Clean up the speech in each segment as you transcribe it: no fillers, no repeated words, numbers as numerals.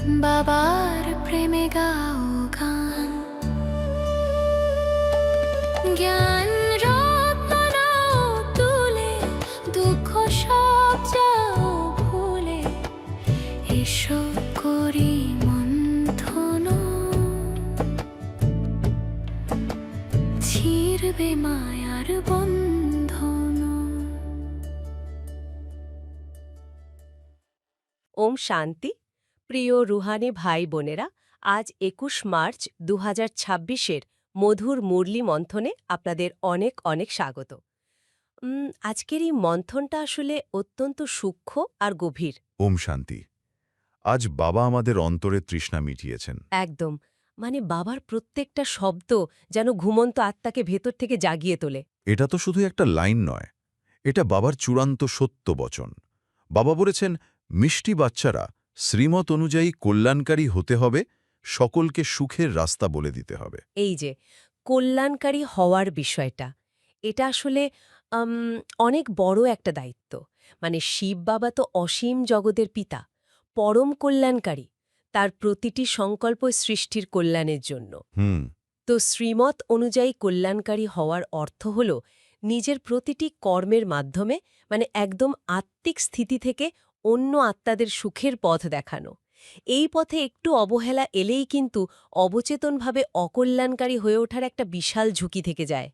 বাবার প্রেমে গাও গান, জ্ঞান রত্ন নাও তুলে, দুঃখ সব যাও ভুলে, এসো করি মন্থন, ছিড়বে মায়ার বন্ধন। ওম শান্তি। প্রিয় রুহানি ভাই বোনেরা, আজ ২১ মার্চ ২০২৬-এর মধুর মুরলি মন্থনে আপনাদের অনেক অনেক স্বাগত। আজকের এই মন্থনটা আসলে অত্যন্ত সূক্ষ্ম আর গভীর। ওম শান্তি। আজ বাবা আমাদের অন্তরে তৃষ্ণা মিটিয়েছেন। একদম, মানে বাবার প্রত্যেকটা শব্দ যেন ঘুমন্ত আত্মাকে ভেতর থেকে জাগিয়ে তোলে। এটা তো শুধু একটা লাইন নয়, এটা বাবার চূড়ান্ত সত্য বচন। বাবা বলেছেন, মিষ্টি বাচ্চারা শ্রীমত অনুযায়ী কল্যাণকারী হতে হবে, সকলকে সুখের রাস্তা বলে দিতে হবে। এই যে কল্যাণকারী হওয়ার বিষয়টা, এটা আসলে অনেক বড় একটা দায়িত্ব। মানে শিব বাবা তো অসীম জগতের পিতা, পরম কল্যাণকারী। তার প্রতিটি সংকল্প সৃষ্টির কল্যাণের জন্য। তো শ্রীমত অনুযায়ী কল্যাণকারী হওয়ার অর্থ হল নিজের প্রতিটি কর্মের মাধ্যমে, মানে একদম আত্মিক স্থিতি থেকে অন্য আত্মাদের সুখের পথ দেখানো। এই পথে একটু অবহেলা এলেই কিন্তু অবচেতনভাবে অকল্যাণকারী হয়ে ওঠার একটা বিশাল ঝুঁকি থেকে যায়।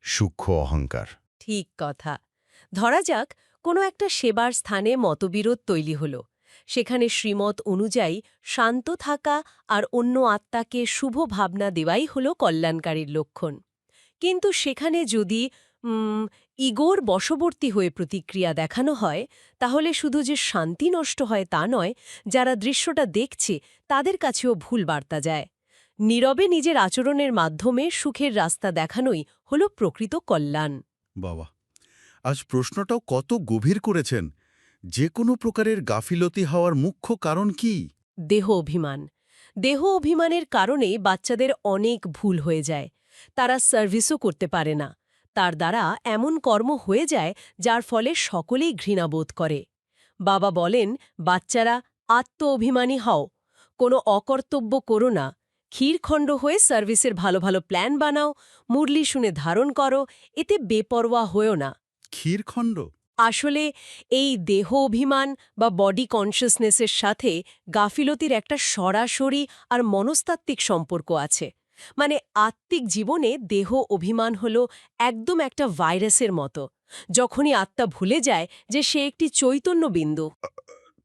সূক্ষ্ম অহংকার। ঠিক কথা। ধরা যাক কোনো একটা সেবার স্থানে মতবিরোধ তৈরি হল। সেখানে শ্রীমত অনুযায়ী শান্ত থাকা আর অন্য আত্মাকে শুভ ভাবনা দেওয়াই হল কল্যাণকারীর লক্ষণ। কিন্তু সেখানে যদি ইগোর বশবর্তী হয়ে প্রতিক্রিয়া দেখানো হয়, তাহলে শুধু যে শান্তি নষ্ট হয় তা নয়, যারা দৃশ্যটা দেখছে তাদের কাছেও ভুল বার্তা যায়। নীরবে নিজের আচরণের মাধ্যমে সুখের রাস্তা দেখানোই হল প্রকৃত কল্যাণ। বাবা, আজ প্রশ্নটাও কত গভীর করেছেন। যে কোনো প্রকারের গাফিলতি হওয়ার মুখ্য কারণ কি? দেহ অভিমান। দেহ অভিমানের কারণেই বাচ্চাদের অনেক ভুল হয়ে যায়। তারা সার্ভিসও করতে পারে না। তার দ্বারা এমন কর্ম হয়ে যায় যার ফলে সকলেই ঘৃণাবোধ করে। বাবা বলেন, বাচ্চারা আত্ম অভিমানী হও, কোনো অকর্তব্য করো না, ক্ষীরখণ্ড হয়ে সার্ভিসের ভালো ভালো প্ল্যান বানাও, মুরলি শুনে ধারণ করো, এতে বেপরোয়া হয়েও না। ক্ষীরখণ্ড? আসলে এই দেহ অভিমান বা বডি কনসিয়াসনেসের সাথে গাফিলতির একটা সরাসরি আর মনস্তাত্ত্বিক সম্পর্ক আছে। মানে আত্মিক জীবনে দেহ অভিমান হল একদম একটা ভাইরাসের মতো। যখনই আত্মা ভুলে যায় যে সে একটি চৈতন্য বিন্দু,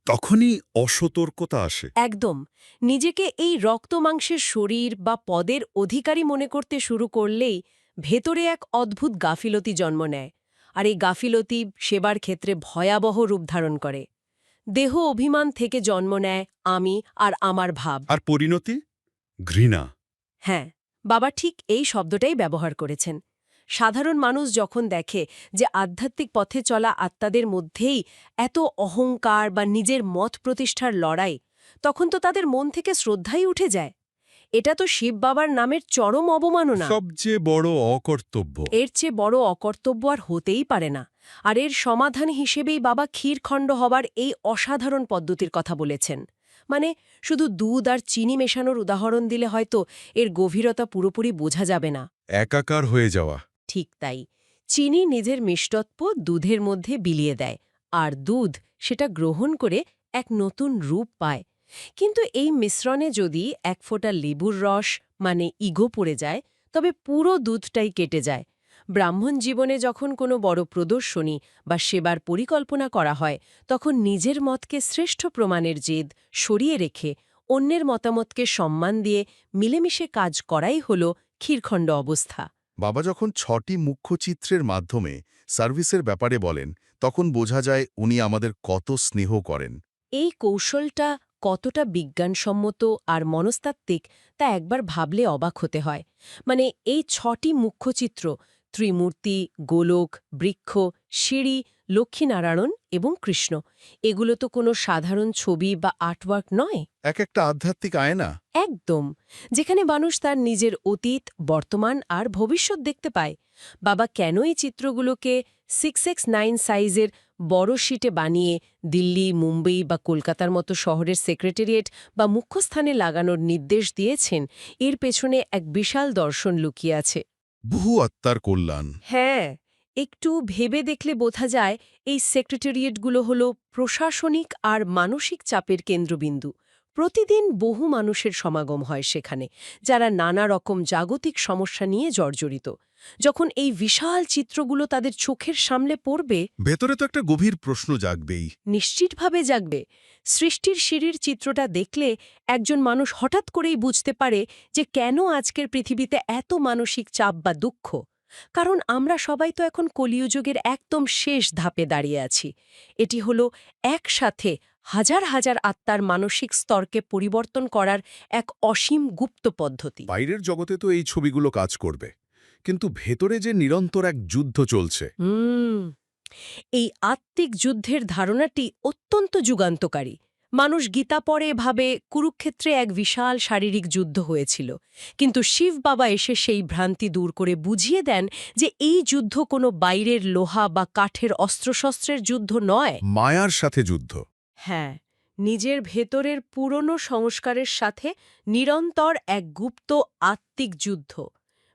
তখনই অসতর্কতা আসে। একদম নিজেকে এই রক্তমাংসের শরীর বা পদের অধিকারী মনে করতে শুরু করলেই ভেতরে এক অদ্ভুত গাফিলতি জন্ম নেয়। আর এই গাফিলতি সেবার ক্ষেত্রে ভয়াবহ রূপ ধারণ করে। দেহ অভিমান থেকে জন্ম নেয় আমি আর আমার ভাব। আর পরিণতি? ঘৃণা। হ্যাঁ, বাবা ঠিক এই শব্দটাই ব্যবহার করেছেন। সাধারণ মানুষ যখন দেখে যে আধ্যাত্মিক পথে চলা আত্মাদের মধ্যেই এত অহংকার বা নিজের মত প্রতিষ্ঠার লড়াই, তখন তো তাদের মন থেকে শ্রদ্ধাই উঠে যায়। এটা তো শিব বাবার নামের চরম অবমাননা। সবচেয়ে বড় অকর্তব্য। এর চেয়ে বড় অকর্তব্য আর হতেই পারে না। আর এর সমাধান হিসেবেই বাবা ক্ষীরখণ্ড হবার এই অসাধারণ পদ্ধতির কথা বলেছেন। মানে শুধু দুধ আর চিনি মেশানোর উদাহরণ দিলে হয়তো এর গভীরতা পুরোপুরি বোঝা যাবে না। একাকার হয়ে যাওয়া। ঠিক তাই। চিনি নিজের মিষ্টত্ব দুধের মধ্যে বিলিয়ে দেয়, আর দুধ সেটা গ্রহণ করে এক নতুন রূপ পায়। কিন্তু এই মিশ্রণে যদি এক ফোঁটা লেবুর রস মানে ইগো পড়ে যায়, তবে পুরো দুধটাই কেটে যায়। ব্রাহ্মণ জীবনে যখন কোনো বড় প্রদর্শনী বা সেবার পরিকল্পনা করা হয়, তখন নিজের মতকে শ্রেষ্ঠ প্রমাণের জেদ সরিয়ে রেখে অন্যের মতামতকে সম্মান দিয়ে মিলেমিশে কাজ করাই হল ক্ষীরখণ্ড অবস্থা। বাবা যখন ৬টি মুখ্য চিত্রের মাধ্যমে সার্ভিসের ব্যাপারে বলেন, তখন বোঝা যায় উনি আমাদের কত স্নেহ করেন। এই কৌশলটা কতটা বিজ্ঞানসম্মত আর মনস্তাত্ত্বিক তা একবার ভাবলে অবাক হতে হয়। মানে এই ৬টি মুখ্য চিত্র, ত্রিমূর্তি, গোলক, বৃক্ষ, সিঁড়ি, লক্ষ্মীনারায়ণ এবং কৃষ্ণ, এগুলো তো কোনো সাধারণ ছবি বা আর্টওয়ার্ক নয়। এক একটা আধ্যাত্মিক আয়না। একদম, যেখানে মানুষ তার নিজের অতীত, বর্তমান আর ভবিষ্যৎ দেখতে পায়। বাবা কেন এই চিত্রগুলোকে 6x9 সাইজের বড় শিটে বানিয়ে দিল্লি, মুম্বই বা কলকাতার মতো শহরের সেক্রেটারিয়েট বা মুখ্য স্থানে লাগানোর নির্দেশ দিয়েছেন, এর পেছনে এক বিশাল দর্শন লুকিয়ে আছে। বহু আত্মার কল্যাণ। হ্যাঁ, একটু ভেবে দেখলে বোঝা যায় এই সেক্রেটারিয়েটগুলো হল প্রশাসনিক আর মানসিক চাপের কেন্দ্রবিন্দু। প্রতিদিন বহু মানুষের সমাগম হয় সেখানে, যারা নানা রকম জাগতিক সমস্যা নিয়ে জর্জরিত। যখন এই বিশাল চিত্রগুলো তাদের চোখের সামনে পড়বে, ভেতরে তো একটা গভীর প্রশ্ন জাগবেই। নিশ্চিতভাবে জাগবে। সৃষ্টির সিঁড়ির চিত্রটা দেখলে একজন মানুষ হঠাৎ করেই বুঝতে পারে যে কেন আজকের পৃথিবীতে এত মানসিক চাপ বা দুঃখ। কারণ আমরা সবাই তো এখন কলিযুগের একদম শেষ ধাপে দাঁড়িয়ে আছি। এটি হলো একসাথে হাজার হাজার আত্মার মানসিক স্তরকে পরিবর্তন করার এক অসীম গুপ্ত পদ্ধতি। বাইরের জগতে তো এই ছবিগুলো কাজ করবে, কিন্তু ভেতরে যে নিরন্তর এক যুদ্ধ চলছে। এই আত্মিক যুদ্ধের ধারণাটি অত্যন্ত যুগান্তকারী। মানুষ গীতা পড়ে ভাবে কুরুক্ষেত্রে এক বিশাল শারীরিক যুদ্ধ হয়েছিল, কিন্তু শিব বাবা এসে সেই ভ্রান্তি দূর করে বুঝিয়ে দেন যে এই যুদ্ধ কোনো বাইরের লোহা বা কাঠের অস্ত্রশস্ত্রের যুদ্ধ নয়। মায়ার সাথে যুদ্ধ। হ্যাঁ, নিজের ভেতরের পুরনো সংস্কারের সাথে নিরন্তর এক গুপ্ত আত্মিক যুদ্ধ।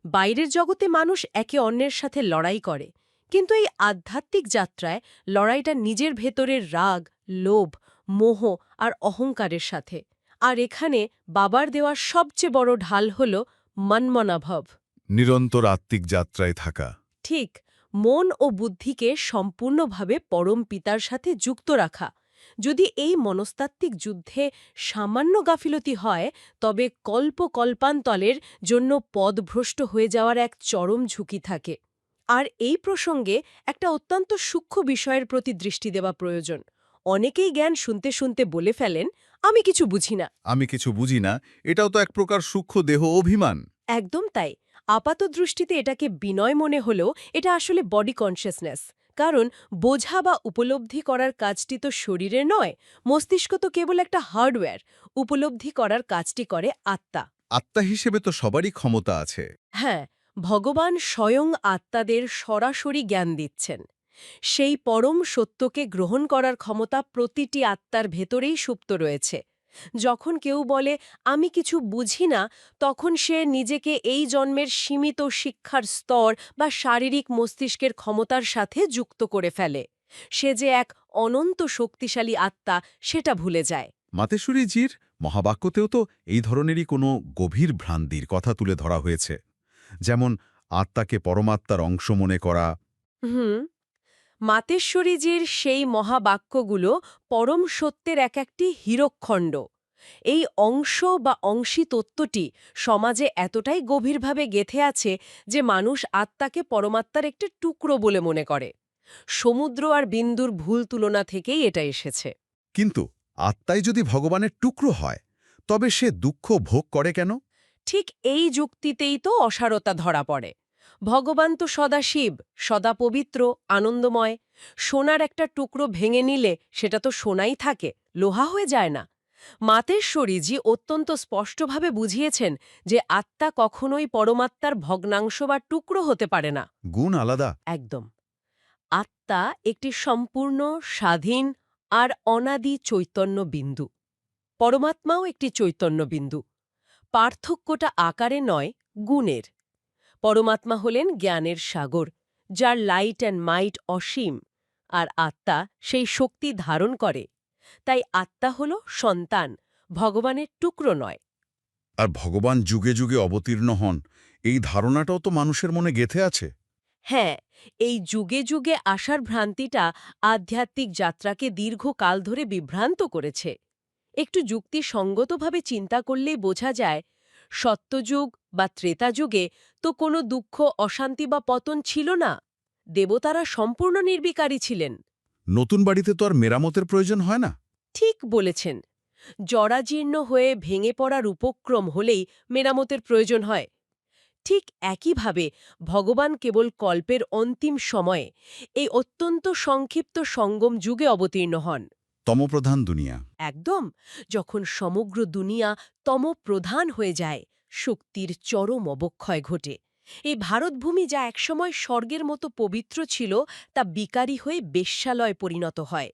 বাইরের জগতে মানুষ একে অন্যের সাথে লড়াই করে, কিন্তু এই আধ্যাত্মিক যাত্রায় লড়াইটা নিজের ভেতরের রাগ, লোভ, মোহ আর অহংকারের সাথে। আর এখানে বাবার দেওয়া সবচেয়ে বড় ঢাল হল মনমনাভব। নিরন্তর আত্মিক যাত্রায় থাকা। ঠিক, মন ও বুদ্ধিকে সম্পূর্ণভাবে পরম পিতার সাথে যুক্ত রাখা। যদি এই মনস্তাত্ত্বিক যুদ্ধে সামান্য গাফিলতি হয়, তবে কল্পান্তরের জন্য পদভ্রষ্ট হয়ে যাওয়ার এক চরম ঝুঁকি থাকে। আর এই প্রসঙ্গে একটা অত্যন্ত সূক্ষ্ম বিষয়ের প্রতি দৃষ্টি দেওয়া প্রয়োজন। অনেকেই জ্ঞান শুনতে শুনতে বলে ফেলেন, আমি কিছু বুঝি না। আমি কিছু বুঝি না, এটাও তো এক প্রকার সূক্ষ্ম দেহ অভিমান। একদম তাই। আপাত দৃষ্টিতে এটাকে বিনয় মনে হলেও এটা আসলে বডি কনসিয়াসনেস। কারণ বোঝা বা উপলব্ধি করার কাজটি তো শরীরের নয়, মস্তিষ্ক তো কেবল একটা হার্ডওয়্যার। উপলব্ধি করার কাজটি করে আত্মা। আত্মা হিসেবে তো সবারই ক্ষমতা আছে। হ্যাঁ, ভগবান স্বয়ং আত্মাদের সরাসরি জ্ঞান দিচ্ছেন। সেই পরম সত্যকে গ্রহণ করার ক্ষমতা প্রতিটি আত্মার ভেতরেই সুপ্ত রয়েছে। যখন কেউ বলে আমি কিছু বুঝি না, তখন সে নিজেকে এই জন্মের সীমিত শিক্ষার স্তর বা শারীরিক মস্তিষ্কের ক্ষমতার সাথে যুক্ত করে ফেলে। সে যে এক অনন্ত শক্তিশালী আত্মা, সেটা ভুলে যায়। মাতেশ্বরীজির মহাবাক্যতেও তো এই ধরনেরই কোনো গভীর ভ্রান্তির কথা তুলে ধরা হয়েছে, যেমন আত্মাকে পরমাত্মার অংশ মনে করা। মাতেশ্বরীজির সেই মহাবাক্যগুলো পরম সত্যের এক একটি হীরকখণ্ড। এই অংশ বা অংশী তত্ত্বটি সমাজে এতটাই গভীরভাবে গেঁথে আছে যে মানুষ আত্মাকে পরমাত্মার একটি টুকরো বলে মনে করে। সমুদ্র আর বিন্দুর ভুল তুলনা থেকেই এটা এসেছে। কিন্তু আত্মাই যদি ভগবানের টুকরো হয়, তবে সে দুঃখ ভোগ করে কেন? ঠিক এই যুক্তিতেই তো অসারতা ধরা পড়ে। ভগবান তো সদা শিব, সদা পবিত্র, আনন্দময়। সোনার একটা টুকরো ভেঙে নিলে সেটা তো সোনাই থাকে, লোহা হয়ে যায় না। মাতেশ্বরীজি অত্যন্ত স্পষ্টভাবে বুঝিয়েছেন যে আত্মা কখনোই পরমাত্মার ভগ্নাংশ বা টুকরো হতে পারে না। গুণ আলাদা। একদম। আত্মা একটি সম্পূর্ণ, স্বাধীন আর অনাদি চৈতন্য বিন্দু। পরমাত্মাও একটি চৈতন্য বিন্দু। পার্থক্যটা আকারে নয়, গুণের। পরমাত্মা হলেন জ্ঞানের সাগর, যার লাইট অ্যান্ড মাইট অসীম, আর আত্মা সেই শক্তি ধারণ করে। তাই আত্মা হল সন্তান, ভগবানের টুকরো নয়। আর ভগবান যুগে যুগে অবতীর্ণ হন, এই ধারণাটাও তো মানুষের মনে গেঁথে আছে। হ্যাঁ, এই যুগে যুগে আসার ভ্রান্তিটা আধ্যাত্মিক যাত্রাকে দীর্ঘকাল ধরে বিভ্রান্ত করেছে। একটু যুক্তিসঙ্গতভাবে চিন্তা করলেই বোঝা যায়, সত্যযুগ বা ত্রেতাযুগে তো কোনো দুঃখ, অশান্তি বা পতন ছিল না। দেবতারা সম্পূর্ণ নির্বিকারী ছিলেন। নতুন বাড়িতে তো আর মেরামতের প্রয়োজন হয় না। ঠিক বলেছেন। জরাজীর্ণ হয়ে ভেঙে পড়ার উপক্রম হলেই মেরামতের প্রয়োজন হয়। ঠিক একইভাবে ভগবান কেবল কল্পের অন্তিম সময়ে এই অত্যন্ত সংক্ষিপ্ত সঙ্গম যুগে অবতীর্ণ হন। তমপ্রধান দুনিয়া। একদম, যখন সমগ্র দুনিয়া তমপ্রধান হয়ে যায়, শক্তির চরম অবক্ষয় ঘটে। এই ভারতভূমি যা একসময় স্বর্গের মতো পবিত্র ছিল তা বিকারী হয়ে বেশ্যালয় পরিণত হয়।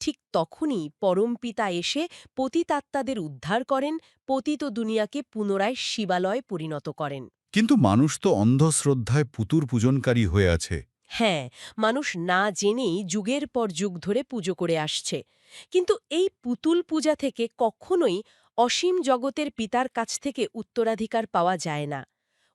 ঠিক তখনই পরমপিতা এসে পতিতাত্মাদের উদ্ধার করেন, পতিত দুনিয়াকে পুনরায় শিবালয়ে পরিণত করেন। কিন্তু মানুষ তো অন্ধশ্রদ্ধায় পুতুর পূজনকারী হয়ে আছে। হ্যাঁ, মানুষ না জেনেই যুগের পর যুগ ধরে পুজো করে আসছে। কিন্তু এই পুতুল পূজা থেকে কখনোই অসীম জগতের পিতার কাছ থেকে উত্তরাধিকার পাওয়া যায় না।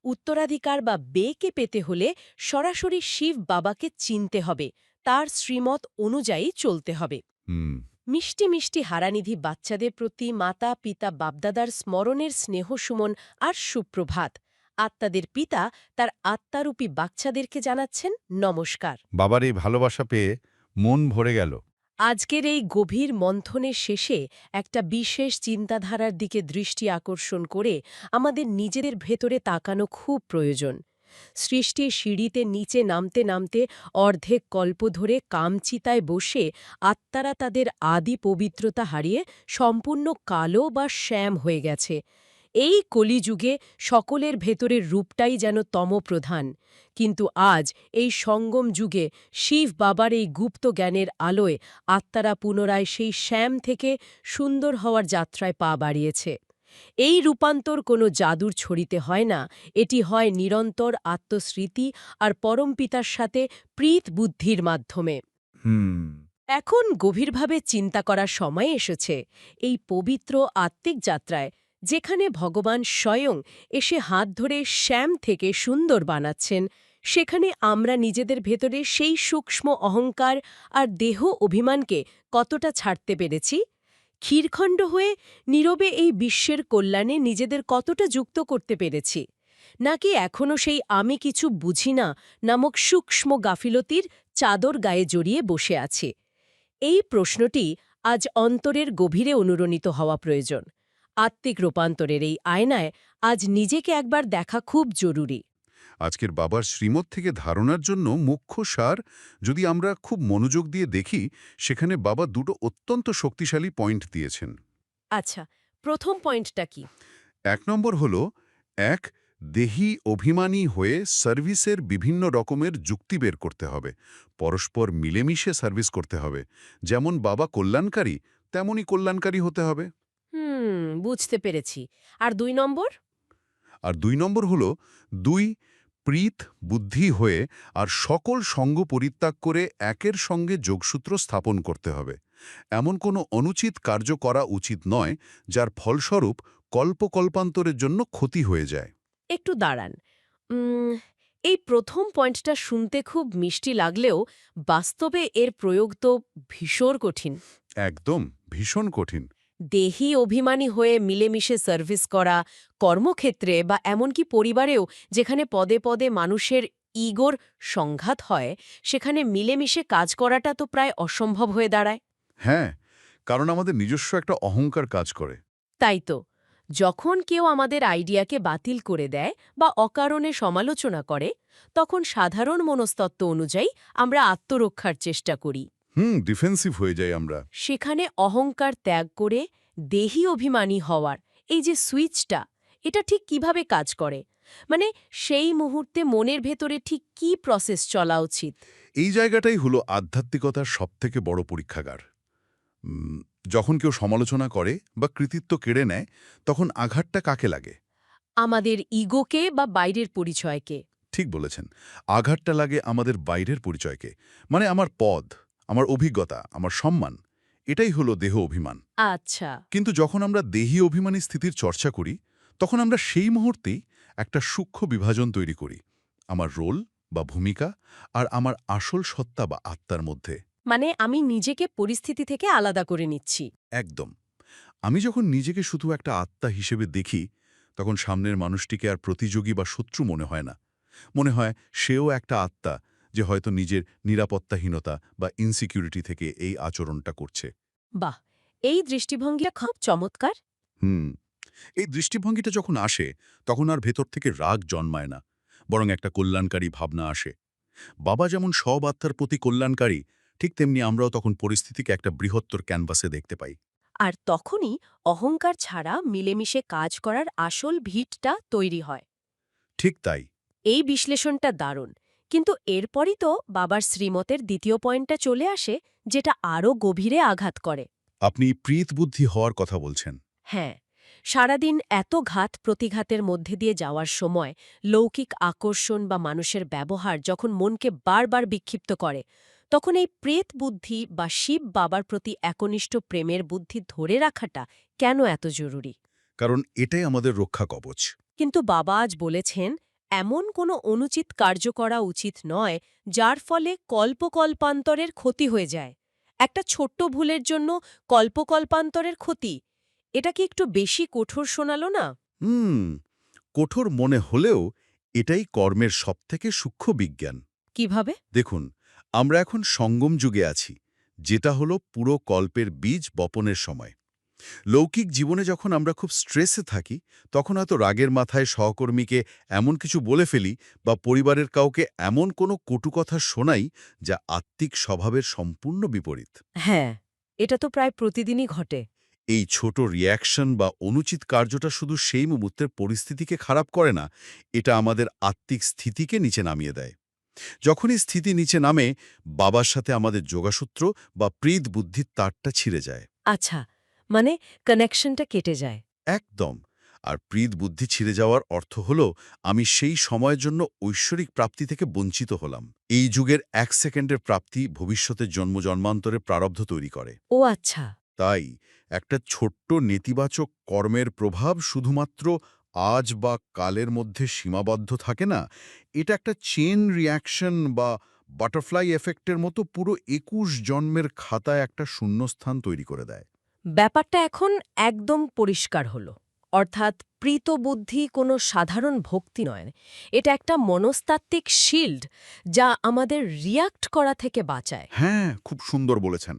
উত্তরাধিকার বা বেকে পেতে হলে সরাসরি শিব বাবাকে চিনতে হবে, তার শ্রীমত অনুযায়ী চলতে হবে। হুম। মিষ্টি মিষ্টি হারানিধি বাচ্চাদের প্রতি মাতা পিতা বাপদাদার স্মরণের স্নেহসুমন আর সুপ্রভাত। আত্মাদের পিতা তার আত্মারূপী বাচ্চাদেরকে জানাচ্ছেন নমস্কার। বাবার এই ভালোবাসা পেয়ে মন ভরে গেল। আজকের এই গভীর মন্থনের শেষে একটা বিশেষ চিন্তাধারার দিকে দৃষ্টি আকর্ষণ করে আমাদের নিজেদের ভেতরে তাকানো খুব প্রয়োজন। সৃষ্টির সিঁড়িতে নিচে নামতে নামতে অর্ধেক কল্প ধরে কামচিতায় বসে আত্মারা তাদের আদি পবিত্রতা হারিয়ে সম্পূর্ণ কালো বা শ্যাম হয়ে গেছে। এই কলিযুগে সকলের ভেতরের রূপটাই যেন তমপ্রধান। কিন্তু আজ এই সঙ্গম যুগে শিব বাবার এই গুপ্ত জ্ঞানের আলোয় আত্মারা পুনরায় সেই শ্যাম থেকে সুন্দর হওয়ার যাত্রায় পা বাড়িয়েছে। এই রূপান্তর কোনো জাদুর ছড়িতে হয় না, এটি হয় নিরন্তর আত্মস্মৃতি আর পরমপিতার সাথে প্রীত বুদ্ধির মাধ্যমে। হুম। এখন গভীরভাবে চিন্তা করার সময় এসেছে এই পবিত্র আত্মিক যাত্রায়, যেখানে ভগবান স্বয়ং এসে হাত ধরে শ্যাম থেকে সুন্দর বানাচ্ছেন, সেখানে আমরা নিজেদের ভেতরে সেই সূক্ষ্ম অহংকার আর দেহ অভিমানকে কতটা ছাড়তে পেরেছি। ক্ষীরখণ্ড হয়ে নীরবে এই বিশ্বের কল্যাণে নিজেদের কতটা যুক্ত করতে পেরেছি, নাকি এখনও সেই আমি কিছু বুঝি না নামক সূক্ষ্ম গাফিলতির চাদর গায়ে জড়িয়ে বসে আছে। এই প্রশ্নটি আজ অন্তরের গভীরে অনুরণিত হওয়া প্রয়োজন। আত্মিক রূপান্তরের এই আয়নায় আজ নিজেকে একবার দেখা খুব জরুরি। আজকের বাবার শ্রীমত থেকে ধারণার জন্য মুখ্য সার যদি আমরা খুব মনোযোগ দিয়ে দেখি, সেখানে বাবা দুটো অত্যন্ত শক্তিশালী পয়েন্ট দিয়েছেন। আচ্ছা, প্রথম পয়েন্টটা কি? 1 নম্বর হল, এক, দেহি অভিমানী হয়ে সার্ভিসের বিভিন্ন রকমের যুক্তি বের করতে হবে। পরস্পর মিলেমিশে সার্ভিস করতে হবে। যেমন বাবা কল্যাণকারী, তেমনই কল্যাণকারী হতে হবে। বুঝতে পেরেছি। আর 2 নম্বর? আর 2 নম্বর হল, 2, প্রীত বুদ্ধি হয়ে আর সকল সঙ্গ পরিত্যাগ করে একের সঙ্গে যোগসূত্র স্থাপন করতে হবে। এমন কোনো অনুচিত কার্য করা উচিত নয় যার ফলস্বরূপ কল্পকল্পান্তরের জন্য ক্ষতি হয়ে যায়। একটু দাঁড়ান। এই প্রথম পয়েন্টটা শুনতে খুব মিষ্টি লাগলেও বাস্তবে এর প্রয়োগ তো ভীষণ কঠিন। একদম ভীষণ কঠিন। দেহি অভিমানী হয়ে মিলেমিশে সার্ভিস করা, কর্মক্ষেত্রে বা এমনকি পরিবারেও যেখানে পদে পদে মানুষের ইগোর সংঘাত হয়, সেখানে মিলেমিশে কাজ করাটা তো প্রায় অসম্ভব হয়ে দাঁড়ায়। হ্যাঁ, কারণ আমাদের নিজস্ব একটা অহংকার কাজ করে। তাই তো, যখন কেউ আমাদের আইডিয়াকে বাতিল করে দেয় বা অকারণে সমালোচনা করে, তখন সাধারণ মনস্তত্ত্ব অনুযায়ী আমরা আত্মরক্ষার চেষ্টা করি। ডিফেন্সিভ হয়ে যাই আমরা। সেখানে অহংকার ত্যাগ করে দেহি অভিমানী হওয়ার এই যে সুইচটা, এটা ঠিক কিভাবে কাজ করে? মানে সেই মুহূর্তে মনের ভেতরে ঠিক কি প্রসেস চলা উচিত? এই জায়গাটাই হলো আধ্যাত্মিকতার সবথেকে বড় পরীক্ষাগার। যখন কেউ সমালোচনা করে বা কৃতিত্ব কেড়ে নেয়, তখন আঘাতটা কাকে লাগে? আমাদের ইগোকে বা বাইরের পরিচয়কে। ঠিক বলেছেন, আঘাতটা লাগে আমাদের বাইরের পরিচয়কে। মানে আমার পদ, আমার অভিজ্ঞতা, আমার সম্মান, এটাই হলো দেহ অভিমান। আচ্ছা। কিন্তু যখন আমরা দেহি অভিমানী স্থিতির চর্চা করি, তখন আমরা সেই মুহূর্তেই একটা সূক্ষ্ম বিভাজন তৈরি করি, আমার রোল বা ভূমিকা আর আমার আসল সত্তা বা আত্মার মধ্যে। মানে আমি নিজেকে পরিস্থিতি থেকে আলাদা করে নিচ্ছি। একদম। আমি যখন নিজেকে শুধু একটা আত্মা হিসেবে দেখি, তখন সামনের মানুষটিকে আর প্রতিযোগী বা শত্রু মনে হয় না। মনে হয় সেও একটা আত্মা, যে হয়তো নিজের নিরাপত্তাহীনতা বা ইনসিকিউরিটি থেকে এই আচরণটা করছে। বাহ, এই দৃষ্টিভঙ্গিটা খুব চমৎকার। এই দৃষ্টিভঙ্গিটা যখন আসে, তখন আর ভেতর থেকে রাগ জন্মায় না, বরং একটা কল্যাণকারী ভাবনা আসে। বাবা যেমন সব আত্মার প্রতি কল্যাণকারী, ঠিক তেমনি আমরাও তখন পরিস্থিতিকে একটা বৃহত্তর ক্যানভাসে দেখতে পাই। আর তখনই অহংকার ছাড়া মিলেমিশে কাজ করার আসল ভিতটা তৈরি হয়। ঠিক তাই। এই বিশ্লেষণটা দারুণ, কিন্তু এরপরই তো বাবার শ্রীমতের দ্বিতীয় পয়েন্টটা চলে আসে, যেটা আরও গভীরে আঘাত করে। আপনি প্রীতবুদ্ধি হওয়ার কথা বলছেন। হ্যাঁ, সারাদিন এত ঘাত প্রতিঘাতের মধ্যে দিয়ে যাওয়ার সময় লৌকিক আকর্ষণ বা মানুষের ব্যবহার যখন মনকে বারবার বিক্ষিপ্ত করে, তখন এই প্রেত বুদ্ধি বা শিব বাবার প্রতি একনিষ্ঠ প্রেমের বুদ্ধি ধরে রাখাটা কেন এত জরুরি? কারণ এটাই আমাদের রক্ষা কবচ। কিন্তু বাবা আজ বলেছেন, এমন কোনো অনুচিত কার্য করা উচিত নয় যার ফলে কল্পকল্পান্তরের ক্ষতি হয়ে যায়। একটা ছোট্ট ভুলের জন্য কল্পকল্পান্তরের ক্ষতি, এটা কি একটু বেশি কঠোর শোনালো না? হুম, কঠোর মনে হলেও এটাই কর্মের সবথেকে সূক্ষ্ম বিজ্ঞান। কিভাবে? দেখুন, আমরা এখন সঙ্গম যুগে আছি, যেটা হলো পুরো কল্পের বীজ বপনের সময়। লৌকিক জীবনে যখন আমরা খুব স্ট্রেসে থাকি, তখন হয়তো রাগের মাথায় সহকর্মীকে এমন কিছু বলে ফেলি বা পরিবারের কাউকে এমন কোনো কটু কথা শোনাই যা আত্মিক স্বভাবের সম্পূর্ণ বিপরীত। হ্যাঁ, এটা তো প্রায় প্রতিদিনই ঘটে। এই ছোট রিয়াকশন বা অনুচিত কার্যটা শুধু সেই মুহূর্তের পরিস্থিতিকে খারাপ করে না, এটা আমাদের আত্মিক স্থিতিকে নিচে নামিয়ে দেয়। যখনই স্থিতি নিচে নামে, বাবার সাথে আমাদের যোগাসূত্র বা প্রীত বুদ্ধির তারটা ছিঁড়ে যায়। আচ্ছা, মানে কানেকশনটা কেটে যায়। একদম। আর প্রীত বুদ্ধি ছিঁড়ে যাওয়ার অর্থ হল আমি সেই সময়ের জন্য ঐশ্বরিক প্রাপ্তি থেকে বঞ্চিত হলাম। এই যুগের ১ সেকেন্ডের প্রাপ্তি ভবিষ্যতের জন্মজন্মান্তরে প্রারব্ধ তৈরি করে। ও আচ্ছা। তাই একটা ছোট্ট নেতিবাচক কর্মের প্রভাব শুধুমাত্র আজ বা কালের মধ্যে সীমাবদ্ধ থাকে না, এটা একটা চেন রিয়াকশন বা বাটারফ্লাই এফেক্টের মতো পুরো ২১ জন্মের খাতায় একটা শূন্যস্থান তৈরি করে দেয়। ব্যাপারটা এখন একদম পরিষ্কার হলো। অর্থাৎ প্রীতবুদ্ধি কোনো সাধারণ ভক্তি নয়, এটা একটা মনস্তাত্ত্বিক শিল্ড যা আমাদের রিয়াক্ট করা থেকে বাঁচায়। হ্যাঁ, খুব সুন্দর বলেছেন।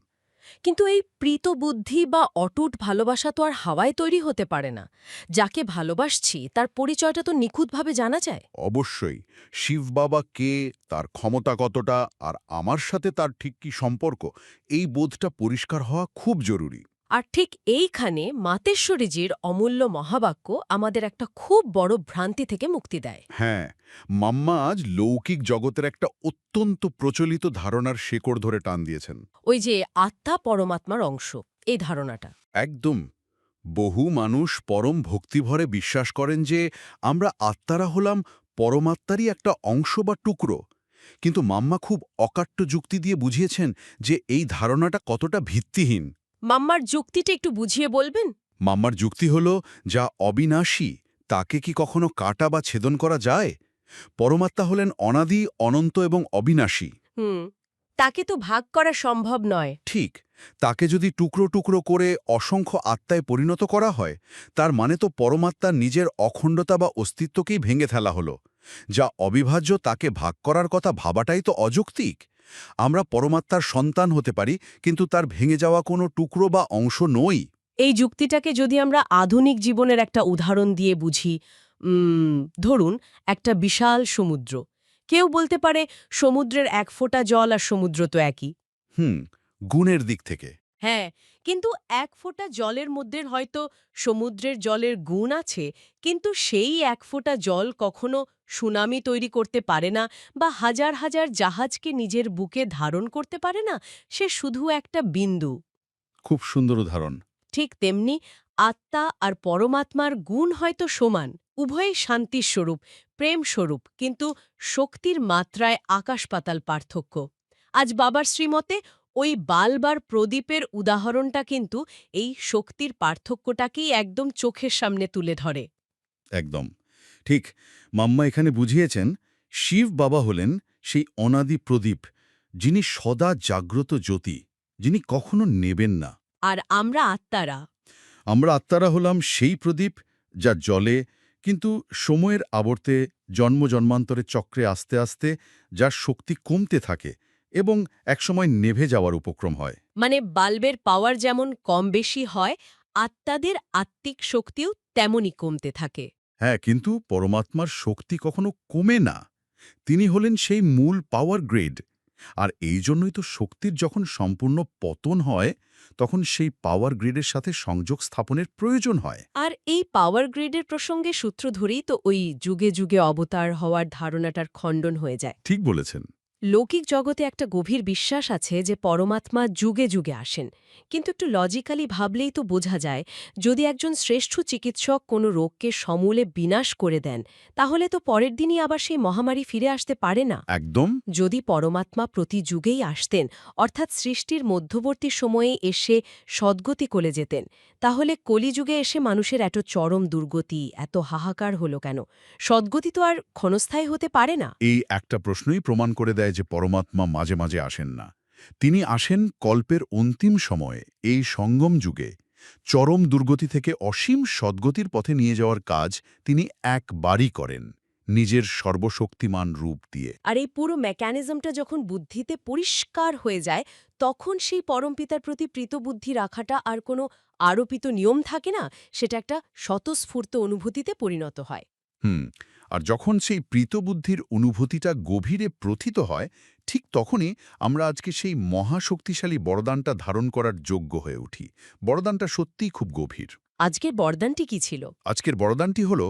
কিন্তু এই প্রীতবুদ্ধি বা অটুট ভালোবাসা তো আর হাওয়ায় তৈরি হতে পারে না। যাকে ভালোবাসছি তার পরিচয়টা তো নিখুঁতভাবে জানা যায়। অবশ্যই। শিব বাবা কে, তার ক্ষমতা কতটা, আর আমার সাথে তার ঠিক কি সম্পর্ক, এই বোধটা পরিষ্কার হওয়া খুব জরুরি। আর ঠিক এইখানে মাতেশ্বরীজির অমূল্য মহাবাক্য আমাদের একটা খুব বড় ভ্রান্তি থেকে মুক্তি দেয়। হ্যাঁ, মাম্মা আজ লৌকিক জগতের একটা অত্যন্ত প্রচলিত ধারণার শেকড় ধরে টান দিয়েছেন। ওই যে আত্মা পরমাত্মার অংশ, এই ধারণাটা। একদম। বহু মানুষ পরম ভক্তিভরে বিশ্বাস করেন যে আমরা আত্মারা হলাম পরমাত্মারই একটা অংশ বা টুকরো। কিন্তু মাম্মা খুব অকাট্য যুক্তি দিয়ে বুঝিয়েছেন যে এই ধারণাটা কতটা ভিত্তিহীন। মাম্মার যুক্তিটা একটু বুঝিয়ে বলবেন? মাম্মার যুক্তি হল, যা অবিনাশী তাকে কি কখনো কাটা বা ছেদন করা যায়? পরমাত্মা হলেন অনাদি, অনন্ত এবং অবিনাশী। তাকে তো ভাগ করা সম্ভব নয়। ঠিক, তাকে যদি টুকরো টুকরো করে অসংখ্য আত্মায় পরিণত করা হয়, তার মানে তো পরমাত্মার নিজের অখণ্ডতা বা অস্তিত্বকেই ভেঙে ফেলা হলো। যা অবিভাজ্য তাকে ভাগ করার কথা ভাবাটাই তো অযৌক্তিক। আমরা পরমাত্মার সন্তান হতে পারি, কিন্তু তার ভেঙে যাওয়া কোনো টুকরো বা অংশ নই। এই যুক্তিটাকে যদি আমরা আধুনিক জীবনের একটা উদাহরণ দিয়ে বুঝি, ধরুন একটা বিশাল সমুদ্র। কেউ বলতে পারে সমুদ্রের এক ফোঁটা জল আর সমুদ্র তো একই। গুণের দিক থেকে। হ্যাঁ, কিন্তু এক ফোঁটা জলের মধ্যে হয়তো সমুদ্রের জলের গুণ আছে, কিন্তু সেই এক ফোঁটা জল কখনো সুনামি তৈরি করতে পারে না বা হাজার হাজার জাহাজকে নিজের বুকে ধারণ করতে পারে না। সে শুধু একটা বিন্দু। খুব সুন্দর উদাহরণ। ঠিক তেমনি আত্মা আর পরমাত্মার গুণ হয়তো সমান, উভয়ই শান্তির স্বরূপ, প্রেম স্বরূপ, কিন্তু শক্তির মাত্রায় আকাশ-পাতাল পার্থক্য। আজ বাবার শ্রীমতে ওই বালবার প্রদীপের উদাহরণটা কিন্তু এই শক্তির পার্থক্যটাকেই একদম চোখের সামনে তুলে ধরে। একদম ঠিক। মাম্মা এখানে বুঝিয়েছেন, শিব বাবা হলেন সেই অনাদি প্রদীপ, যিনি সদা জাগ্রত জ্যোতি, যিনি কখনো নেবেন না। আর আমরা আত্মারা। আমরা আত্মারা হলাম সেই প্রদীপ যা জ্বলে, কিন্তু সময়ের আবর্তে জন্মজন্মান্তরের চক্রে আস্তে আস্তে যার শক্তি কমতে থাকে এবং একসময় নেভে যাওয়ার উপক্রম হয়। মানে বাল্বের পাওয়ার যেমন কম বেশি হয়, আত্মাদের আত্মিক শক্তিও তেমনই কমতে থাকে। হ্যাঁ, কিন্তু পরমাত্মার শক্তি কখনো কমে না। তিনি হলেন সেই মূল পাওয়ার গ্রেড। আর এই জন্যই তো শক্তির যখন সম্পূর্ণ পতন হয় তখন সেই পাওয়ার গ্রিডের সাথে সংযোগ স্থাপনের প্রয়োজন হয়। আর এই পাওয়ার গ্রিডের প্রসঙ্গে সূত্র ধরেই তো ওই যুগে যুগে অবতার হওয়ার ধারণাটার খণ্ডন হয়ে যায়। ঠিক বলেছেন। লৌকিক জগতে একটা গভীর বিশ্বাস আছে যে পরমাত্মা যুগে যুগে আসেন, কিন্তু একটু লজিক্যালি ভাবলেই তো বোঝা যায় যদি একজন শ্রেষ্ঠ চিকিৎসক কোনো রোগকে সমূলে বিনাশ করে দেন তাহলে তো পরের দিনই আবার সেই মহামারী ফিরে আসতে পারে না। একদম। যদি পরমাত্মা প্রতি যুগেই আসতেন, অর্থাৎ সৃষ্টির মধ্যবর্তী সময়ে এসে সদ্গতি করে যেতেন, তাহলে কলিযুগে এসে মানুষের এত চরম দুর্গতি, এত হাহাকার হলো কেন? সদ্গতি তো আর ক্ষণস্থায়ী হতে পারে না। এই একটা প্রশ্নই প্রমাণ করে দেয় যে পরমাত্মা মাঝে মাঝে আসেন না। তিনি আসেন কল্পের অন্তিম সময়ে, এই সঙ্গম যুগে। চরম দুর্গতি থেকে অসীম সদ্গতির পথে নিয়ে যাওয়ার কাজ তিনি একবারই করেন, নিজের সর্বশক্তিমান রূপ দিয়ে। আর এই পুরো মেকানিজমটা যখন বুদ্ধিতে পরিষ্কার হয়ে যায় তখন সেই পরমপিতার প্রতি প্রীতবুদ্ধি রাখাটা আর কোনো আরোপিত নিয়ম থাকে না, সেটা একটা স্বতঃস্ফূর্ত অনুভূতিতে পরিণত হয়। আর যখন সেই প্রীতবুদ্ধির অনুভূতিটা গভীরে প্রথিত হয়, ঠিক তখনই আমরা আজকে সেই মহাশক্তিশালী বরদানটা ধারণ করার যোগ্য হয়ে উঠি। বরদানটা সত্যিই খুব গভীর। আজকের বরদানটি কি ছিল? আজকের বরদানটি হল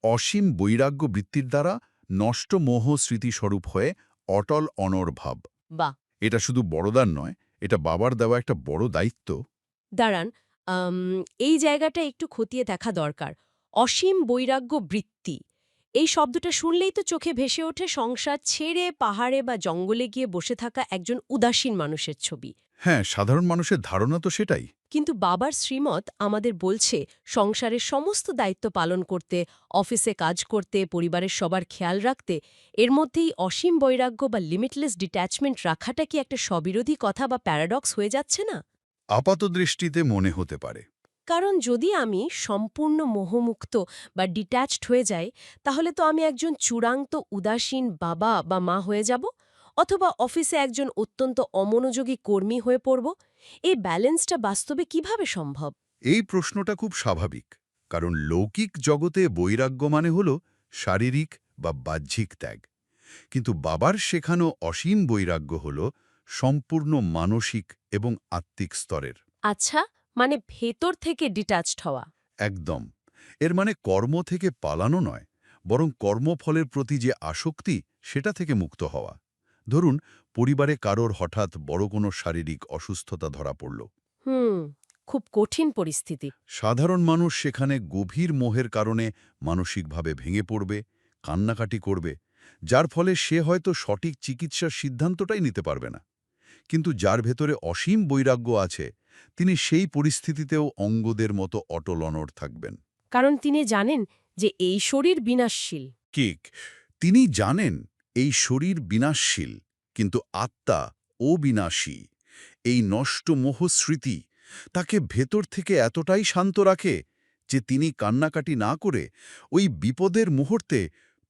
অসীম বৈরাগ্য বৃত্তির দ্বারা নষ্ট মোহ স্মৃতিস্বরূপ হয়ে অটল অনর্ভাব। বাহ! এটা শুধু বরদান নয়, এটা বাবার দেওয়া একটা বড় দায়িত্ব। দাঁড়ান, এই জায়গাটা একটু খতিয়ে দেখা দরকার। অসীম বৈরাগ্য বৃত্তি, এই শব্দটা শুনলেই তো চোখে ভেসে ওঠে সংসার ছেড়ে পাহাড়ে বা জঙ্গলে গিয়ে বসে থাকা একজন উদাসীন মানুষের ছবি। হ্যাঁ, সাধারণ মানুষের ধারণা তো সেটাই। কিন্তু বাবার শ্রীমত আমাদের বলছে সংসারের সমস্ত দায়িত্ব পালন করতে, অফিসে কাজ করতে, পরিবারের সবার খেয়াল রাখতে এর মধ্যেই অসীম বৈরাগ্য বা লিমিটলেস ডিট্যাচমেন্ট রাখাটা কি একটা স্ববিরোধী কথা বা প্যারাডক্স হয়ে যাচ্ছে না? আপাতদৃষ্টিতে মনে হতে পারে। কারণ যদি আমি সম্পূর্ণ মোহমুক্ত বা ডিট্যাচড হয়ে যাই তাহলে তো আমি একজন চূড়ান্ত উদাসীন বাবা বা মা হয়ে যাব, অথবা অফিসে একজন অত্যন্ত অমনোযোগী কর্মী হয়ে পড়ব। এই ব্যালেন্সটা বাস্তবে কিভাবে সম্ভব? এই প্রশ্নটা খুব স্বাভাবিক, কারণ লৌকিক জগতে বৈরাগ্য মানে হল শারীরিক বা বাহ্যিক ত্যাগ। কিন্তু বাবার শেখানো অসীম বৈরাগ্য হল সম্পূর্ণ মানসিক এবং আত্মিক স্তরের। আচ্ছা, মানে ভেতর থেকে ডিট্যাচড হওয়া। একদম। এর মানে কর্ম থেকে পালানো নয়, বরং কর্মফলের প্রতি যে আসক্তি সেটা থেকে মুক্ত হওয়া। ধরুন, পরিবারে কারোর হঠাৎ বড় কোনো শারীরিক অসুস্থতা ধরা পড়ল। খুব কঠিন পরিস্থিতি। সাধারণ মানুষ সেখানে গভীর মোহের কারণে মানসিকভাবে ভেঙে পড়বে, কান্নাকাটি করবে, যার ফলে সে হয়তো সঠিক চিকিৎসার সিদ্ধান্তটাই নিতে পারবে না। কিন্তু যার ভেতরে অসীম বৈরাগ্য আছে, তিনি সেই পরিস্থিতিতেও অঙ্গদের মতো অটল অনড় থাকবেন। কারণ তিনি জানেন যে এই শরীর বিনাশশীল। ঠিক, তিনি জানেন এই শরীর বিনাশশীল, কিন্তু আত্মা অবিনাশী। এই নষ্ট মোহ স্মৃতি তাকে ভেতর থেকে এতটাই শান্ত রাখে যে তিনি কান্নাকাটি না করে ওই বিপদের মুহূর্তে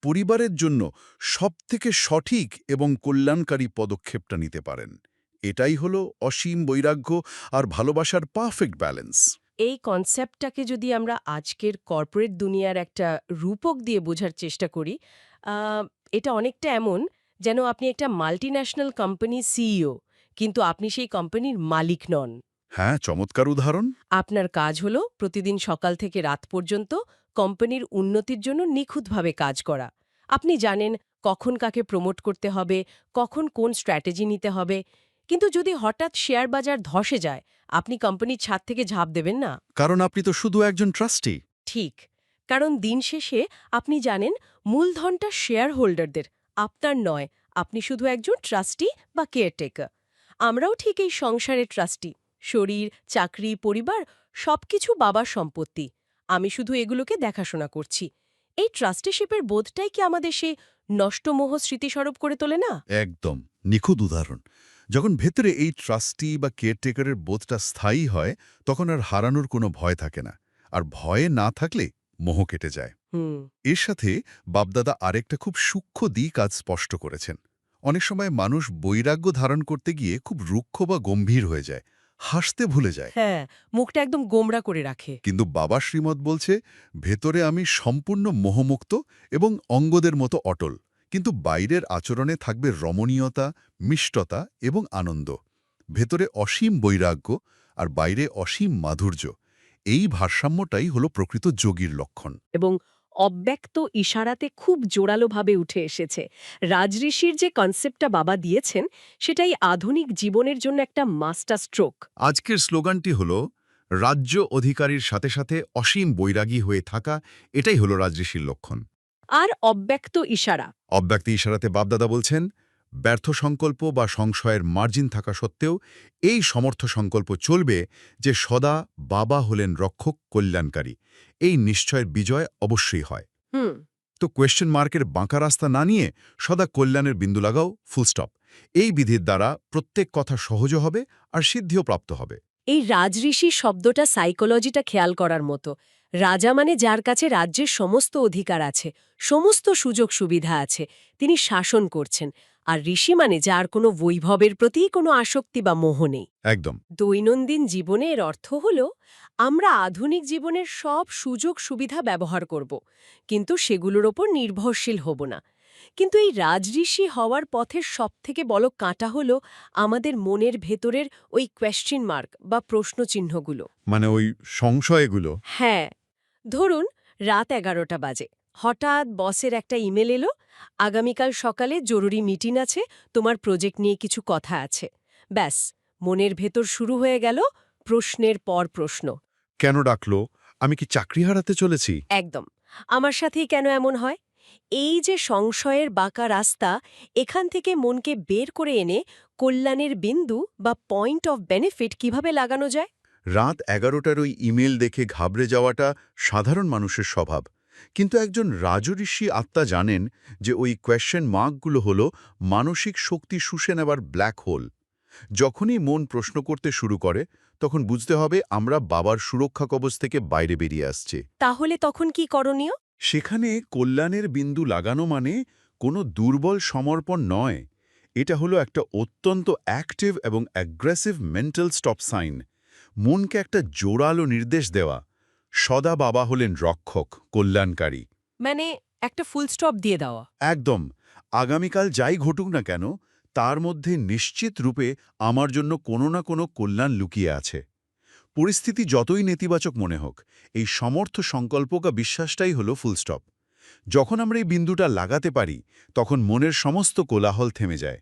পরিবারের জন্য সবথেকে সঠিক এবং কল্যাণকারী পদক্ষেপটা নিতে পারেন। এটাই হলো অসীম বৈরাগ্য আর ভালোবাসার পারফেক্ট ব্যালেন্স। এই কনসেপ্টটাকে যদি আমরা আজকের কর্পোরেট দুনিয়ার একটা রূপক দিয়ে বোঝার চেষ্টা করি, এটা অনেকটা এমন যেন আপনি একটা মাল্টিন্যাশনাল কোম্পানি সিইও, কিন্তু আপনি সেই কোম্পানির মালিক নন। হ্যাঁ, চমৎকার উদাহরণ। আপনার কাজ হলো প্রতিদিন সকাল থেকে রাত পর্যন্ত কোম্পানির উন্নতির জন্য নিখুঁতভাবে কাজ করা। আপনি জানেন কখন কাকে প্রমোট করতে হবে, কখন কোন স্ট্র্যাটেজি নিতে হবে। কিন্তু যদি হঠাৎ শেয়ার বাজার ধসে যায়, আপনি কোম্পানির ছাদ থেকে ঝাঁপ দেবেন না। কারণ আপনি তো শুধু একজন ট্রাস্টি। ঠিক, কারণ দিন শেষে আপনি জানেন মূলধনটা শেয়ার হোল্ডারদের, আপনার নয়। আপনি শুধু একজন ট্রাস্টি বা কেয়ারটেকার। আমরাও ঠিক এই সংসারের ট্রাস্টি। শরীর, চাকরি, পরিবার সবকিছু বাবার সম্পত্তি। আমি শুধু এগুলোকে দেখাশোনা করছি। এই ট্রাস্টিশিপের বোধটাই কি আমাদের সেই নষ্টমোহ স্মৃতিস্বরূপ করে তোলে না? একদম নিখুঁত উদাহরণ। যখন ভেতরে এই ট্রাস্টি বা কেয়ারটেকারের বোধটা স্থায়ী হয়, তখন আর হারানোর কোনো ভয় থাকে না। আর ভয়ে না থাকলে মোহ কেটে যায়। এর সাথে বাপদাদা আরেকটা খুব সূক্ষ্ম দিক আজ স্পষ্ট করেছেন। অনেক সময় মানুষ বৈরাগ্য ধারণ করতে গিয়ে খুব রুক্ষ বা গম্ভীর হয়ে যায়, হাসতে ভুলে যায়। হ্যাঁ, মুখটা একদম গোমড়া করে রাখে। কিন্তু বাবা শ্রীমৎ বলছে, ভেতরে আমি সম্পূর্ণ মোহমুক্ত এবং অঙ্গদের মতো অটল। কিন্তু বাইরের আচরণে থাকবে রমণীয়তা, মিষ্টতা এবং আনন্দ। ভেতরে অসীম বৈরাগ্য আর বাইরে অসীম মাধুর্য। এই ভারসাম্যটাই হলো প্রকৃত যোগীর লক্ষণ। এবং অব্যক্ত ইশারাতে খুব জোরালোভাবে উঠে এসেছে। রাজঋষির যে কনসেপ্টটা বাবা দিয়েছেন, সেটাই আধুনিক জীবনের জন্য একটা মাস্টার স্ট্রোক। আজকের স্লোগানটি হল রাজ্য অধিকারীর সাথে সাথে অসীম বৈরাগী হয়ে থাকা, এটাই হলো রাজঋষির লক্ষণ। আর অব্যক্ত ইশারা। অব্যক্ত ইশারাতে বাপদাদা বলছেন, ব্যর্থ সংকল্প বা সংশয়ের মার্জিন থাকা সত্ত্বেও এই সমর্থ সংকল্প চলবে যে সদা বাবা হলেন রক্ষক, কল্যাণকারী। এই নিশ্চয়ের বিজয় অবশ্যই হয়। হুম। তো কোয়েশ্চেন মার্কের বাঁকা রাস্তা না নিয়ে সদা কল্যাণের বিন্দু লাগাও, ফুলস্টপ। এই বিধির দ্বারা প্রত্যেক কথা সহজ হবে আর সিদ্ধিও প্রাপ্ত হবে। এই রাজঋষি শব্দটা সাইকোলজিটা খেয়াল করার মতো। রাজা মানে যার কাছে রাজ্যের সমস্ত অধিকার আছে, সমস্ত সুযোগ সুবিধা আছে, তিনি শাসন করছেন। আর ঋষি মানে যার কোনো বৈভবের প্রতি কোনো আসক্তি বা মোহ নেই। একদম। দৈনন্দিন জীবনে এর অর্থ হল আমরা আধুনিক জীবনের সব সুযোগ সুবিধা ব্যবহার করব, কিন্তু সেগুলোর ওপর নির্ভরশীল হব না। কিন্তু এই রাজঋষি হওয়ার পথের সবথেকে বড় কাঁটা হল আমাদের মনের ভেতরের ওই কোয়েশ্চেন মার্ক বা প্রশ্নচিহ্নগুলো। মানে ওই সংশয়গুলো। হ্যাঁ, ধরুন রাত 11টা বাজে, হঠাৎ বসের একটা ইমেল এলো, আগামীকাল সকালে জরুরি মিটিং আছে, তোমার প্রজেক্ট নিয়ে কিছু কথা আছে। ব্যাস, মনের ভেতর শুরু হয়ে গেল প্রশ্নের পর প্রশ্ন। কেন ডাকলো? আমি কি চাকরি হারাতে চলেছি? একদম। আমার সাথেই কেন এমন হয়? এই যে সংশয়ের বাঁকা রাস্তা, এখান থেকে মনকে বের করে এনে কল্যাণের বিন্দু বা পয়েন্ট অফ বেনিফিট কিভাবে লাগানো যায়। রাত 11টার ওই ইমেল দেখে ঘাবড়ে যাওয়াটা সাধারণ মানুষের স্বভাব। কিন্তু একজন রাজঋষি আত্মা জানেন যে ওই কোয়েশ্চেন মার্কগুলো হল মানসিক শক্তি শুষে নেবার ব্ল্যাক হোল। যখনই মন প্রশ্ন করতে শুরু করে, তখন বুঝতে হবে আমরা বাবার সুরক্ষা কবচ থেকে বাইরে বেরিয়ে আসছি। তাহলে তখন কি করণীয়? সেখানে কল্যাণের বিন্দু লাগানো মানে কোনো দুর্বল সমর্পণ নয়। এটা হলো একটা অত্যন্ত অ্যাক্টিভ এবং অ্যাগ্রেসিভ মেন্টাল স্টপ সাইন। মনকে একটা জোরালো নির্দেশ দেওয়া, সদা বাবা হলেন রক্ষক, কল্যাণকারী। মানে একটা ফুল স্টপ দিয়ে দেওয়া। একদম। আগামীকাল যাই ঘটুক না কেন, তার মধ্যে নিশ্চিত রূপে আমার জন্য কোনো না কোনো কল্যাণ লুকিয়ে আছে। পরিস্থিতি যতই নেতিবাচক মনে হোক, এই সমর্থ সংকল্পকা বিশ্বাসটাই হলো ফুলস্টপ। যখন আমরা এই বিন্দুটা লাগাতে পারি, তখন মনের সমস্ত কোলাহল থেমে যায়।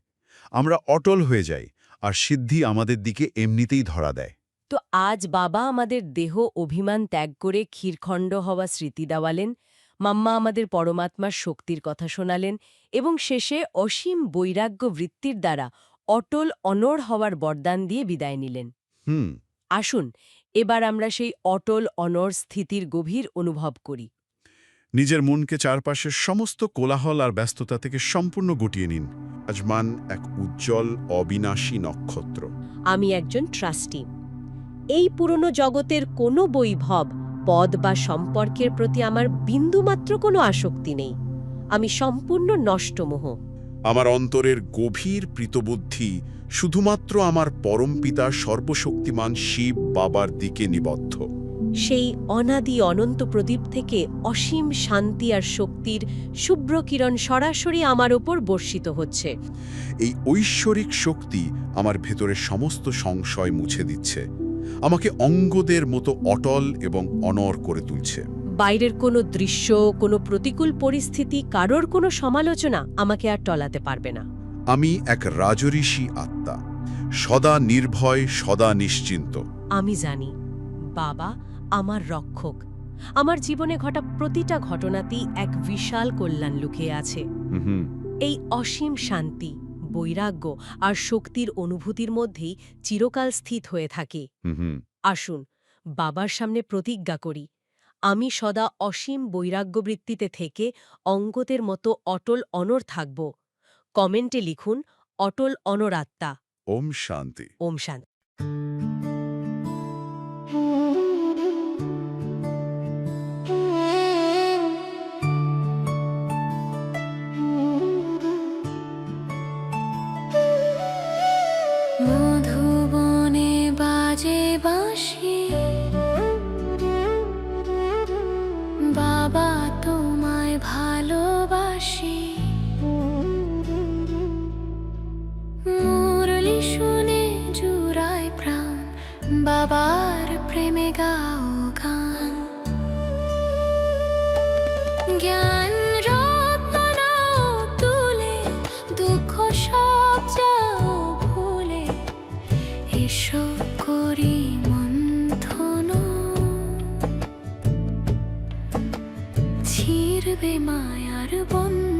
আমরা অটল হয়ে যাই, আর সিদ্ধি আমাদের দিকে এমনিতেই ধরা দেয়। তো আজ বাবা আমাদের দেহ অভিমান ত্যাগ করে ক্ষীরখণ্ড হওয়া স্মৃতি দেওয়ালেন, মাম্মা আমাদের পরমাত্মার শক্তির কথা শোনালেন এবং শেষে অসীম বৈরাগ্য বৃত্তির দ্বারা অটল অনড় হওয়ার বরদান দিয়ে বিদায় নিলেন। আসুন এবার আমরা সেই অটল অনড় স্থিতির গভীর অনুভব করি। নিজের মনকে চারপাশের সমস্ত কোলাহল আর ব্যস্ততা থেকে সম্পূর্ণ গুটিয়ে নিন। আজমান এক উজ্জ্বল অবিনাশী নক্ষত্র। আমি একজন ট্রাস্টি। এই পুরনো জগতের কোনো বৈভব, পদ বা সম্পর্কের প্রতি আমার বিন্দুমাত্র কোনো আসক্তি নেই। আমি সম্পূর্ণ নষ্টমোহ। আমার অন্তরের গভীর প্রীতবুদ্ধি শুধুমাত্র আমার পরমপিতা সর্বশক্তিমান শিব বাবার দিকে নিবদ্ধ। সেই অনাদি অনন্ত প্রদীপ থেকে অসীম শান্তি আর শক্তির শুভ্র কিরণ সরাসরি আমার ওপর বর্ষিত হচ্ছে। এই ঐশ্বরিক শক্তি আমার ভেতরের সমস্ত সংশয় মুছে দিচ্ছে, আমাকে অঙ্গদের মতো অটল এবং অনড় করে তুলছে। বাইরের কোনো দৃশ্য, কোনো প্রতিকূল পরিস্থিতি, কারোর কোনো সমালোচনা আমাকে আর টলাতে পারবে না। আমি এক রাজঋষি আত্মা, সদা নির্ভয়, সদা নিশ্চিন্ত। আমি জানি বাবা আমার রক্ষক। আমার জীবনে ঘটা প্রতিটা ঘটনাতেই এক বিশাল কল্যাণ লুকিয়ে আছে। এই অসীম শান্তি, বৈরাগ্য আর শক্তির অনুভূতির মধ্যেই চিরকাল স্থিত হয়ে থাকে। আসুন বাবার সামনে প্রতিজ্ঞা করি, আমি সদা অসীম বৈরাগ্যবৃত্তিতে থেকে অঙ্গদের মতো অটল অনড় থাকব। কমেন্টে লিখুন অটল অনড় আত্মা। ওম শান্তি। ওম শান্তি। মধুবনে বাজে বাঁশি, বাবা তোমায় ভালোবাসি। শুনে জুড়ায় প্রাণ, বাবার প্রেমে গাও গান। জ্ঞান রত্ন নাও তুলে, দুঃখ সব যাও ভুলে, এসো করি মন্থন, ছিড়বে মায়ার বন্ধন।